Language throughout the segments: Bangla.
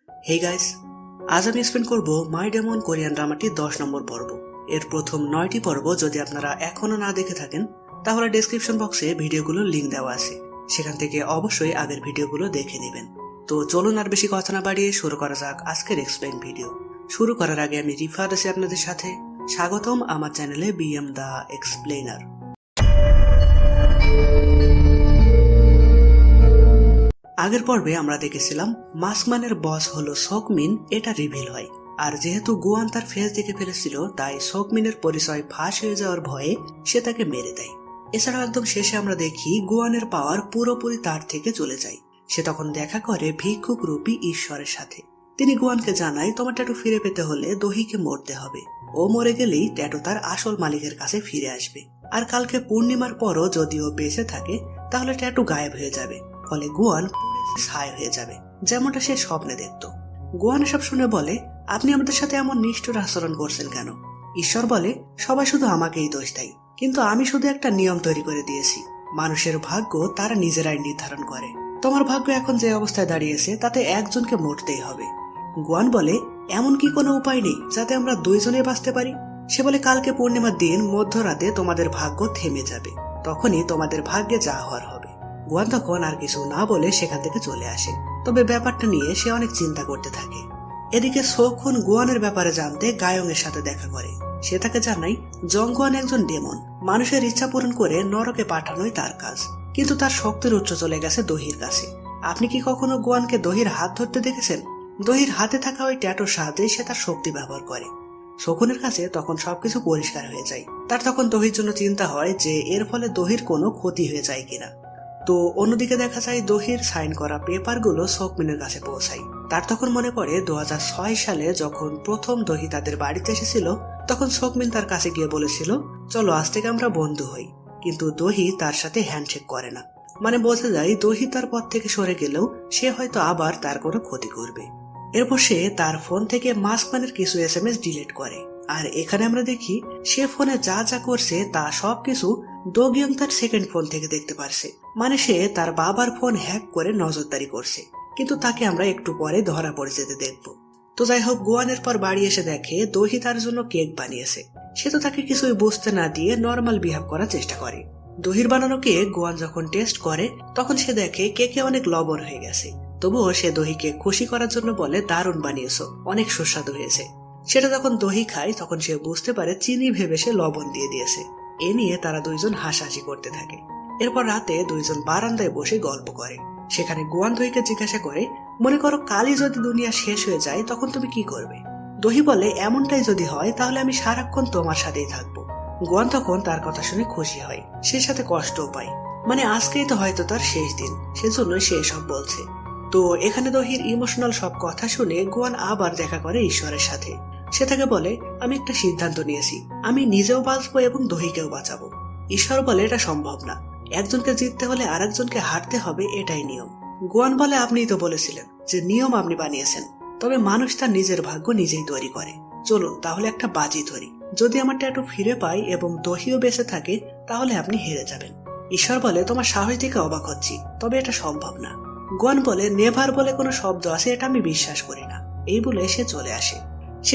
হে গাইস, আজ আমি এক্সপ্লেন করব মাই ডেমন কোরিয়ান ড্রামাটির 10 নম্বর পর্ব। এর প্রথম 9টি পর্ব যদি আপনারা এখনো না দেখে থাকেন তাহলে ডেসক্রিপশন বক্সে ভিডিওগুলোর লিংক দেওয়া আছে, সেখান থেকে অবশ্যই আগের ভিডিওগুলো দেখে নেবেন। তো চলুন আর বেশি কথা না বাড়িয়ে শুরু করা যাক আজকের এক্সপ্লেন ভিডিও। শুরু করার আগে আমি রিফাত আছি আপনাদের সাথে। স্বাগতম আমার চ্যানেলে বিএম দা এক্সপ্লেনার। আগের পর্বে আমরা দেখেছিলাম মাস্কম্যানের বস হলো সকমিন, এটা রিভিল হয়। আর যেহেতু গুয়ান তার ফেস দেখে ফেলেছিল তাই সকমিনের পরিচয় ফাঁস হয়ে যাওয়ার ভয়ে সে তাকে মেরে দেয়। এছাড়াও একদম শেষে আমরা দেখি গুয়ানের পাওয়ার পুরোপুরি তার থেকে চলে যায়। সে তখন দেখা করে ভিক্ষুক রূপী ঈশ্বরের সাথে। তিনি গুয়ানকে জানায় তোমার ট্যাটু ফিরে পেতে হলে দহিকে মরতে হবে। ও মরে গেলেই ট্যাটু তার আসল মালিকের কাছে ফিরে আসবে। আর কালকে পূর্ণিমার পরও যদি ও বেঁচে থাকে তাহলে ট্যাটু গায়েব হয়ে যাবে, ফলে গুয়ান ছাই হয়ে যাবে, যেমনটা সে স্বপ্নে দেখত। গুয়ান এসব শুনে বলে, আপনি আমাদের সাথে এমন নিষ্ঠুর আচরণ করছেন কেন? ঈশ্বর বলে, সবাই শুধু আমাকেই দোষ দেয়, কিন্তু আমি শুধু একটা নিয়ম তৈরি করে দিয়েছি। মানুষের ভাগ্য তারা নিজেরাই নির্ধারণ করে। তোমার ভাগ্য এখন যে অবস্থায় দাঁড়িয়েছে তাতে একজনকে মরতেই হবে। গুয়ান বলে, এমন কি কোনো উপায় নেই যাতে আমরা দুইজনে বাঁচতে পারি? সে বলে, কালকে পূর্ণিমার দিন মধ্যরাতে তোমাদের ভাগ্য থেমে যাবে, তখনই তোমাদের ভাগ্যে যা হওয়ার হবে। গুয়ান তখন আর কিছু না বলে সেখান থেকে চলে আসে। তবে ব্যাপারটা নিয়ে সে অনেক চিন্তা করতে থাকে। এদিকে সোখুন গুয়ানের ব্যাপারে জানতে গায়ং এর সাথে দেখা করে। সে তাকে জানায় জংগুয়ান একজন ডেমন, মানুষের ইচ্ছা পূরণ করে নরকে পাঠানোই তার কাজ, কিন্তু তার শক্তির উচ্চ চলে গেছে দহির কাছে। আপনি কি কখনো গুয়ানকে দহির হাত ধরতে দেখেছেন? দহির হাতে থাকা ওই ট্যাটুর সাহায্যে সে তার শক্তি ব্যবহার করে। শকুনের কাছে তখন সবকিছু পরিষ্কার হয়ে যায়। তার তখন দহির জন্য চিন্তা হয় যে এর ফলে দহির কোনো ক্ষতি হয়ে যায় কিনা। তো অন্যদিকে দেখা যায় দহির সাইন করা পেপারগুলো সকমিনের কাছে পৌঁছায়। তার তখন মনে পড়ে 2006 সালে যখন প্রথম দহি তাদের বাড়িতে এসেছিল, তখন সকমিন তার কাছে গিয়ে বলেছিল চলো আজ থেকে আমরা বন্ধু হই, কিন্তু দহি তার সাথে হ্যান্ডশেক করে না। মানে বোঝা যায় দহি তার পথ থেকে সরে গেলেও সে হয়তো আবার তার কোনো ক্ষতি করবে। এরপর সে তার ফোন থেকে মাস্কম্যানের কিছু SMS ডিলিট করে। আর এখানে আমরা দেখি সে ফোনে যা যা করছে তা সবকিছু দোগিয়ং তার সেকেন্ড ফোন থেকে দেখতে পারছে। মানে সে তার বাবার ফোন হ্যাক করে নজরদারি করছে, কিন্তু তাকে আমরা একটু পরে ধরা পড়ে যেতে দেখব। তো যাই হোক, গুয়ানের পর বাড়ি এসে দেখে দহি তার জন্য কেক বানিয়েছে। সে তো তাকে কিছুই বুঝতে না দিয়ে নর্মাল বিহেভ করার চেষ্টা করে। দহির বানানো কেক গুয়ান যখন টেস্ট করে তখন সে দেখে কেকে অনেক লবণ হয়ে গেছে। তবুও সে দহিকে খুশি করার জন্য বলে দারুণ বানিয়েছো, অনেক সুস্বাদু হয়েছে। সেটা যখন দহি খায় তখন সে বুঝতে পারে চিনি ভেবে সে লবণ দিয়ে দিয়েছে। এ নিয়ে তারা দুইজন হাসাহাসি করতে থাকে। এরপর রাতে দুইজন বারান্দায় বসে গল্প করে। সেখানে গুয়ান দহিকে জিজ্ঞাসা করে, মনে করো কালই যদি দুনিয়া শেষ হয়ে যায় তখন তুমি কি করবে? দহি বলে, এমনটাই যদি হয় তাহলে আমি সারাক্ষণ তোমার সাথেই থাকবো। গুয়ান তখন তার কথা শুনে খুশি হয়, সে সাথে কষ্টও পায়। মানে আজকেই তো হয়তো তার শেষ দিন, সেজন্যই সে সব বলছে। তো এখানে দহির ইমোশনাল সব কথা শুনে গুয়ান আবার দেখা করে ঈশ্বরের সাথে। সে তাকে বলে, আমি একটা সিদ্ধান্ত নিয়েছি, আমি নিজেও বাঁচবো এবং দহিকেও বাঁচাবো। ঈশ্বর বলে, এটা সম্ভব না, একজনকে জিততে হলে আরেকজনকে হারতে হবে, এটাই নিয়ম। গুয়ান বলে, আপনিই তো বলেছিলেন যে নিয়ম আপনি বানিয়েছেন, তবে মানুষ তার নিজের ভাগ্য নিজেই তৈরি করে। চলুন তাহলে একটা বাজি ধরি, যদি আমার ট্যাটু ফিরে পাই এবং দহিও বেঁচে থাকে তাহলে আপনি হেরে যাবেন। ঈশ্বর বলে, তোমার সাহস দেখে অবাক হচ্ছি, তবে এটা সম্ভব না। গুয়ান বলে, নেভার বলে কোনো শব্দ আছে, এটা আমি বিশ্বাস করি না। এই বলে সে চলে আসে।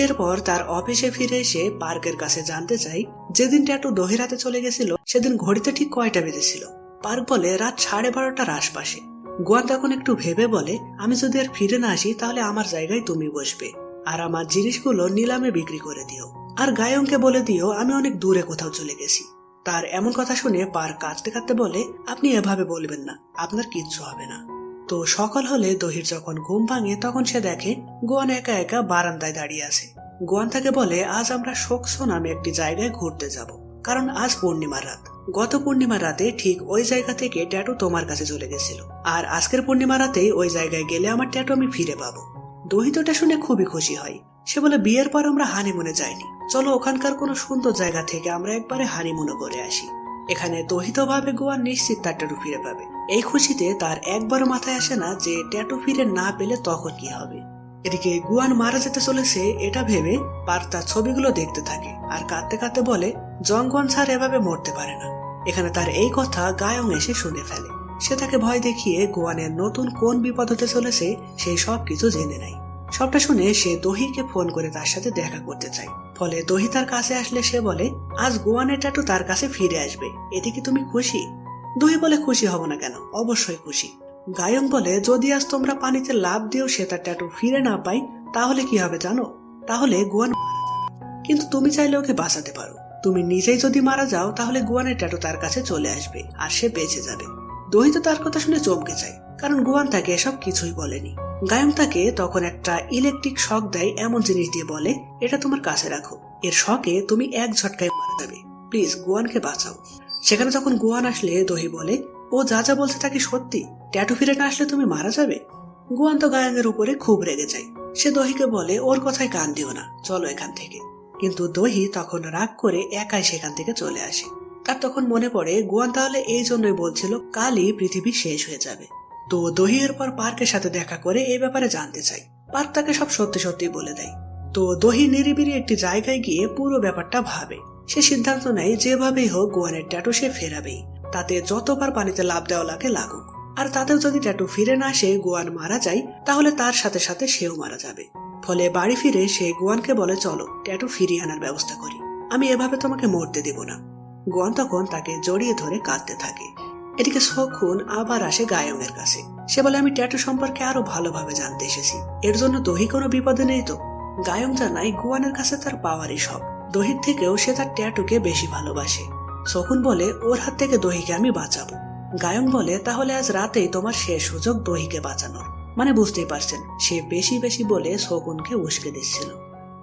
এরপর তার অফিসে ফিরে এসে পার্কের কাছে জানতে চাই যেদিন ট্যাটু দহির হাতে চলে গেছিল সেদিন ঘড়িতে ঠিক কয়টা বেজেছিল। পার্ক বলে, রাত 12:30টার আশপাশে। গুয়ান তখন একটু ভেবে বলে, আমি যদি আর ফিরে না আসি তাহলে আমার জায়গায় তুমি বসবে, আর আমার জিনিসগুলো নিলামে বিক্রি করে দিও। আর গায়ংকে বলে দিও আমি অনেক দূরে কোথাও চলে গেছি। তার এমন কথা শুনে পার্ক কাঁদতে কাঁদতে বলে, আপনি এভাবে বলবেন না, আপনার কিচ্ছু হবে না। তো সকাল হলে দহির যখন ঘুম ভাঙে তখন সে দেখে গুয়ান একা একা বারান্দায় দাঁড়িয়ে আছে। গুয়ান তাকে বলে, আজ আমরা শোকসো নামে একটি জায়গায় ঘুরতে যাব, কারণ আজ পূর্ণিমার রাত। গত পূর্ণিমার রাতে ঠিক ওই জায়গা থেকে ট্যাটু তোমার কাছে চলে গেছিল, আর আজকের পূর্ণিমা রাতেই ওই জায়গায় গেলে আমার ট্যাটু আমি ফিরে পাবো। দহি তো এটা শুনে খুবই খুশি হয়। সে বলে, বিয়ের পর আমরা হানিমুনে যাইনি, চলো ওখানকার কোনো সুন্দর জায়গা থেকে আমরা একবারে হানিমুনে করে আসি। এখানে দহিত ভাবে গুয়ান নিশ্চিত তার ট্যাটু ফিরে পাবে। এই খুশিতে তার একবারও মাথায় আসে না যে ট্যাটু ফিরে না পেলে তখন কি হবে। এদিকে গুয়ান মারা যেতে চলেছে এটা ভেবে পার্ক তার ছবিগুলো দেখতে থাকে আর কাঁদতে কাঁদতে বলে, জংগুয়ান স্যার এভাবে মরতে পারে না। এখানে তার এই কথা গায়ং এসে শুনে ফেলে। সে তাকে ভয় দেখিয়ে গুয়ানের নতুন কোন বিপদ হতে চলেছে সেই সব কিছু জেনে নেয়। সবটা শুনে সে দহিকে ফোন করে তার সাথে দেখা করতে চায়। ফলে দহি তার কাছে আসলে সে বলে আজ গোয়ানের ট্যাটু তার কাছে ফিরে আসবে, এতে কি তুমি খুশি? দহি বলে খুশি হব না কেন, অবশ্যই খুশি। গায়ং বলে যদি আজ তোমরা পানিতে লাফ দিয়েও সে তার ট্যাটু ফিরে না পাই তাহলে কি হবে জানো? তাহলে গোয়ান মারা যাবে। কিন্তু তুমি চাইলে ওকে বাঁচাতে পারো। তুমি নিজেই যদি মারা যাও তাহলে গোয়ানের ট্যাটু তার কাছে চলে আসবে আর সে বেঁচে যাবে। দহি তো তার কথা শুনে চমকে যায়, কারণ গোয়ান তাকে এসব কিছুই বলেনি। গায়ং তাকে তখন একটা ইলেকট্রিক শক দেয়, এমন জিনিস দিয়ে বলে এটা তোমার কাছে রাখো, এর শকে তুমি এক ঝটকায় মারা যাবে, প্লিজ গোয়ানকে বাঁচাও। সেখানে যখন গোয়ান আসলে দহি বলে ও যা যা বলছে তা কি সত্যি? ট্যাটু ফিরে না আসলে তুমি মারা যাবে? গোয়ান তো গায়ংয়ের উপরে খুব রেগে যায়। সে দহিকে বলে ওর কথায় কান দিও না, চলো এখান থেকে। কিন্তু দহি তখন রাগ করে একাই সেখান থেকে চলে আসে। তার তখন মনে পড়ে গোয়ান তাহলে এই জন্যই বলছিল কালই পৃথিবী শেষ হয়ে যাবে। তো দহি এরপর পার্কের সাথে দেখা করে এই ব্যাপারে জানতে চাই। পার্ক তাকে সব সত্যি সত্যি বলে দেয়। তো দহি নিরিবিলি একটি জায়গায় গিয়ে পুরো ব্যাপারটা ভাবে। সে সিদ্ধান্ত নেয় যেভাবেই হোক গোয়ানের ট্যাটু সে ফেরাবেই, তাতে যতবার পানিতে লাফ দেওয়া লাগে লাগুক। আর তাতেও যদি ট্যাটু ফিরে না আসে গোয়ান মারা যায় তাহলে তার সাথে সাথে সেও মারা যাবে। ফলে বাড়ি ফিরে সে গোয়ানকে বলে চলো ট্যাটু ফিরিয়ে আনার ব্যবস্থা করি, আমি এভাবে তোমাকে মরতে দিব না। গোয়ান তখন তাকে জড়িয়ে ধরে কাঁদতে থাকে। এদিকে শকুন আবার আসে গায়ংয়ের কাছে। সে বলে আমি ট্যাটু সম্পর্কে আরো ভালোভাবে জানতে এসেছি, এর জন্য দহি কোনো বিপদে নেই তো? গায়ং জানায় গোয়ানের কাছে তার পাওয়ারই সব, দহির থেকেও সে তার ট্যাটুকে বেশি ভালোবাসে। শকুন বলে ওর হাত থেকে দহিকে আমি বাঁচাবো। গায়ং বলে তাহলে আজ রাতেই তোমার শেষ সুযোগ দহিকে বাঁচানোর। মানে বুঝতেই পারছেন, সে বেশি বেশি বলে শকুনকে উস্কে দিচ্ছিল।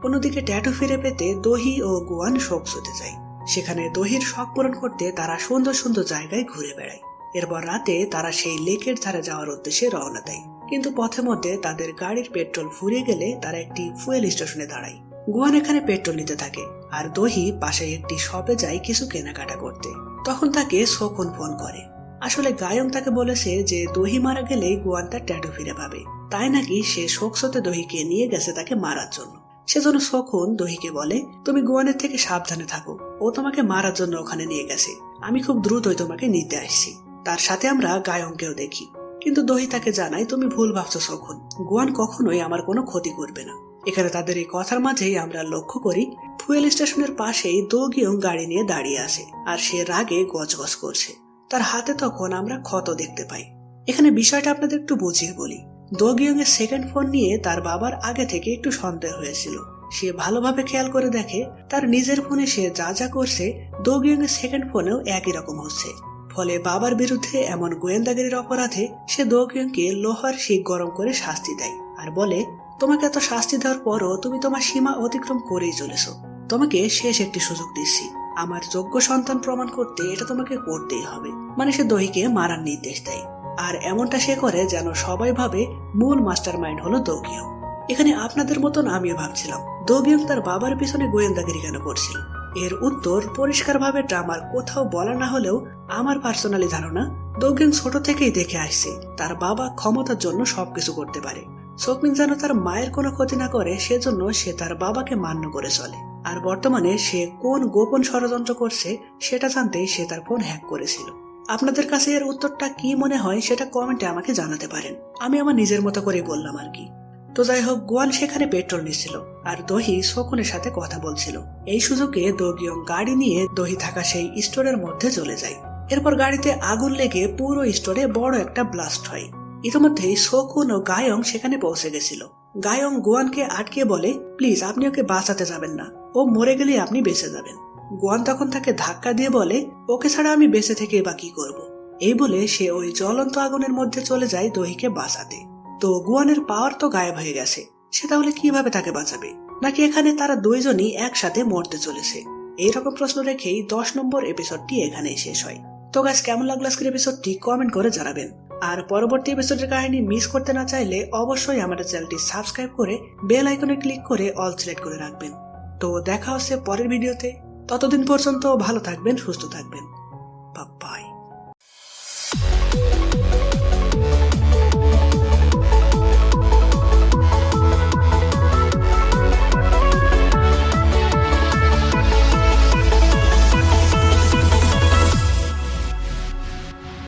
অন্যদিকে ট্যাটু ফিরে পেতে দহি ও গোয়ান শোক শুতে যায়। সেখানে দহির শখ পূরণ করতে তারা সুন্দর সুন্দর জায়গায় ঘুরে বেড়ায়। এরপর রাতে তারা সেই লেকের ধারে যাওয়ার উদ্দেশ্যে রওনা দেয়। কিন্তু পথে মধ্যে তাদের গাড়ির পেট্রোল ফুরিয়ে গেলে তারা একটি ফুয়েল স্টেশনে দাঁড়ায়। গোয়ান এখানে পেট্রোল নিতে থাকে আর দহি পাশে একটি শপে যায় কিছু কেনাকাটা করতে। তখন তাকে শকুন ফোন করে। আসলে গায়ং তাকে বলেছে যে দহি মারা গেলেই গোয়ান তার ট্যাটু ফিরে পাবে, তাই নাকি সে শোকসতে দহিকে নিয়ে গেছে তাকে মারার জন্য। সেজন্য শকুন দহিকে বলে তুমি গোয়ানের থেকে সাবধানে থাকো, ও তোমাকে মারার জন্য ওখানে নিয়ে গেছে, আমি খুব দ্রুতই তোমাকে নিতে আসছি। তার সাথে আমরা গায়ংকেও দেখি। কিন্তু দহি তাকে জানায় তুমি ভুল ভাবছো শকুন, গোয়ান কখনোই আমার কোনো ক্ষতি করবে না। এখানে তাদের এই কথার মাঝেই আমরা লক্ষ্য করি ফুয়েল স্টেশনের পাশেই দো গিয়ং গাড়ি নিয়ে দাঁড়িয়ে আছে আর সে রাগে গজগজ করছে। তার হাতে তখন আমরা ক্ষত দেখতে পাই। এখানে বিষয়টা আপনাদের একটু বুঝিয়ে বলি। দো গিয়ং এর সেকেন্ড ফোন নিয়ে তার বাবার আগে থেকে একটু সন্দেহ হয়েছিল। সে ভালোভাবে খেয়াল করে দেখে তার নিজের ফোনে সে যা যা করছে দো গিয়ং এর সেকেন্ড ফোনেও একই রকম হচ্ছে। ফলে বাবার বিরুদ্ধে এমন গোয়েন্দাগিরির অপরাধে সে দো গিয়ংকে লোহার শিক গরম করে শাস্তি দেয় আর বলে তোমাকে এত শাস্তি দেওয়ার পরও তুমি তোমার সীমা অতিক্রম করেই চলেছো, তোমাকে শেষ একটি সুযোগ দিচ্ছি, আমার যোগ্য সন্তান প্রমাণ করতে এটা তোমাকে করতেই হবে। মানে সে দহিকে মারার নির্দেশ দেয়। আর এমনটা সে করে যেন সবাই ভাবে মূল মাস্টার মাইন্ড হলো দো গিয়ং। এখানে আপনাদের মতন আমিও ভাবছিলাম দো গিয়ং তার বাবার পিছনে গোয়েন্দাগিরি কেন করছিল। এর উত্তর পরিষ্কারভাবে ড্রামার কোথাও বলা না হলেও আমার পার্সোনালি ধারণা দো গিয়ং ছোট থেকেই দেখে আসছে তার বাবা ক্ষমতার জন্য সবকিছু করতে পারে। শকুন যেন তার মায়ের কোনো ক্ষতি না করে সেজন্য সে তার বাবাকে মান্য করে চলে। আর বর্তমানে সে কোন গোপন ষড়যন্ত্র করছে সেটা জানতেই সে তার ফোন হ্যাক করেছিল। আপনাদের কাছে এর উত্তরটা কি মনে হয় সেটা কমেন্টে আমাকে জানাতে পারেন। আমি আমার নিজের মতো করে বললাম আর কি। তো যাই হোক, গোয়ান সেখানে পেট্রোল নিচ্ছিল আর দহি শকুনের সাথে কথা বলছিল। এই সুযোগে দো গিয়ং গাড়ি নিয়ে দহি থাকা সেই স্টোরের মধ্যে চলে যায়। এরপর গাড়িতে আগুন লেগে পুরো স্টোরে বড় একটা ব্লাস্ট হয়। ইতিমধ্যেই শকুন ও গায়ং সেখানে পৌঁছে গেছিল। গায়ং গোয়ানকে আটকে বলে প্লিজ আপনি ওকে বাঁচাতে যাবেন না, ও মরে গেলে আপনি বেঁচে যাবেন। গোয়ান তখন তাকে ধাক্কা দিয়ে বলে ওকে ছাড়া আমি বেঁচে থেকে বা কি করবো। এই বলে সে ওই জ্বলন্ত আগুনের মধ্যে চলে যায় দহিকে বাঁচাতে। তো গোয়ানের পাওয়ার তো গায়েব হয়ে গেছে, সে তাহলে কিভাবে তাকে বাঁচাবে? নাকি এখানে তারা দুইজনই একসাথে মরতে চলেছে? এইরকম প্রশ্ন রেখেই 10 নম্বর এপিসোডটি এখানেই শেষ হয়। তো গাইস, কেমন লাগলো আজকের এপিসোডটি কমেন্ট করে জানাবেন। আর পরবর্তী এপিসোডের কাহিনী মিস করতে না চাইলে অবশ্যই আমাদের চ্যানেলটি সাবস্ক্রাইব করে বেল আইকনে ক্লিক করে অল সিলেক্ট করে রাখবেন। তো দেখা হচ্ছে পরের ভিডিওতে। ততদিন পর্যন্ত ভালো থাকবেন, সুস্থ থাকবেন। বাই।